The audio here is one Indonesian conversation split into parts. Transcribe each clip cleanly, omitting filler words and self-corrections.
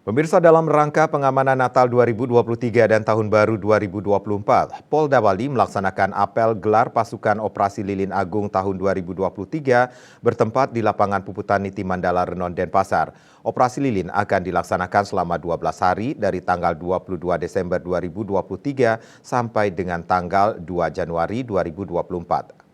Pemirsa, dalam rangka pengamanan Natal 2023 dan Tahun Baru 2024, Polda Bali melaksanakan apel gelar pasukan Operasi Lilin Agung tahun 2023 bertempat di lapangan Puputan Niti Mandala Renon Denpasar. Operasi Lilin akan dilaksanakan selama 12 hari dari tanggal 22 Desember 2023 sampai dengan tanggal 2 Januari 2024.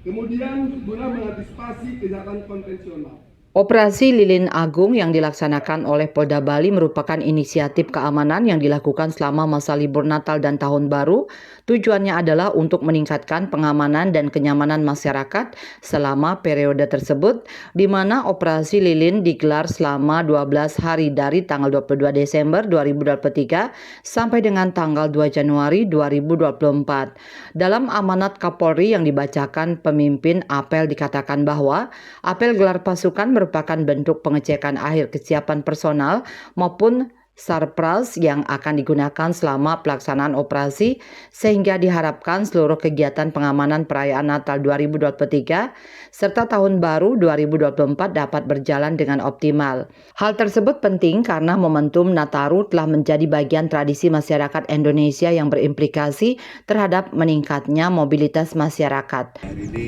Kemudian guna mengantisipasi kejahatan konvensional. Operasi Lilin Agung yang dilaksanakan oleh Polda Bali merupakan inisiatif keamanan yang dilakukan selama masa libur Natal dan Tahun Baru. Tujuannya adalah untuk meningkatkan pengamanan dan kenyamanan masyarakat selama periode tersebut, di mana Operasi Lilin digelar selama 12 hari dari tanggal 22 Desember 2023 sampai dengan tanggal 2 Januari 2024. Dalam amanat Kapolri yang dibacakan pemimpin apel dikatakan bahwa apel gelar pasukan merupakan bentuk pengecekan akhir kesiapan personal maupun sarpras yang akan digunakan selama pelaksanaan operasi, sehingga diharapkan seluruh kegiatan pengamanan perayaan Natal 2023 serta Tahun Baru 2024 dapat berjalan dengan optimal. Hal tersebut penting karena momentum Nataru telah menjadi bagian tradisi masyarakat Indonesia yang berimplikasi terhadap meningkatnya mobilitas masyarakat. Hari ini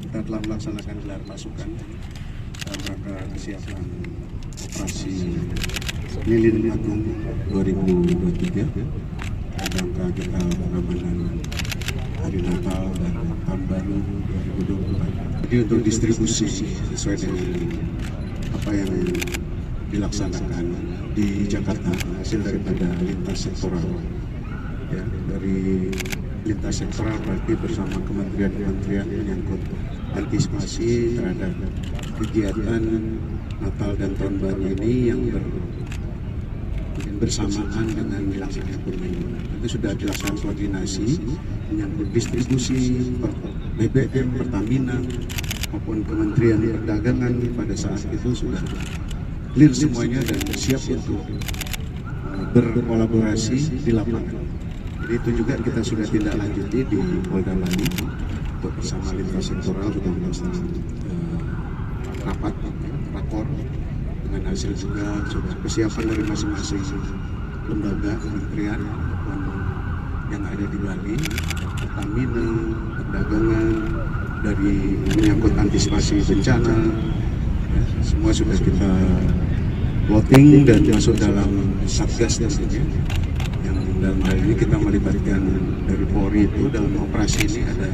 kita telah melaksanakan gelar pasukan dalam rangka kesiapan operasi Lilin Agung 2023 dalam rangka kita pengamanan Hari Natal dan Tahun Baru 2024. Jadi untuk distribusi sesuai dengan apa yang dilaksanakan di Jakarta hasil daripada lintas sektoral, ya, dari lintas sektoral berarti bersama kementerian-kementerian menyangkut antisipasi terhadap kegiatan Natal dan Tahun Baru ini yang bersamaan dengan dilaksanakan pemilu. Itu sudah dilaksanakan koordinasi menyangkut distribusi BBM, Pertamina maupun Kementerian Perdagangan pada saat itu sudah clear semuanya dan siap untuk berkolaborasi di lapangan. Jadi itu juga kita sudah tindak lanjuti di Polda Bali untuk bersama lintas sektoral sudah melaksanakan rapat rakor dengan hasil juga sudah persiapan dari masing-masing lembaga kementerian yang ada di Bali, Pertamina, Perdagangan, dari menyangkut antisipasi bencana, ya, semua sudah kita plotting dan masuk dalam satgas tentunya. Dalam hal ini kita melibatkan dari Polri itu dalam operasi ini ada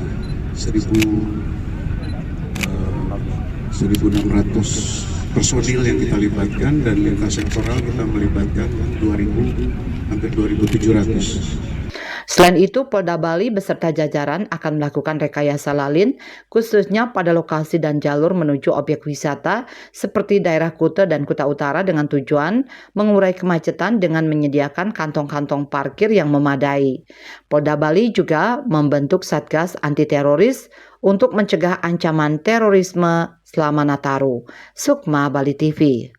1.600 personil yang kita libatkan dan lintas sektoral kita melibatkan 2.000 hampir 2.700. Selain itu, Polda Bali beserta jajaran akan melakukan rekayasa lalin, khususnya pada lokasi dan jalur menuju objek wisata seperti daerah Kuta dan Kuta Utara dengan tujuan mengurai kemacetan dengan menyediakan kantong-kantong parkir yang memadai. Polda Bali juga membentuk Satgas Anti Teroris untuk mencegah ancaman terorisme selama Nataru. Sukma Bali TV.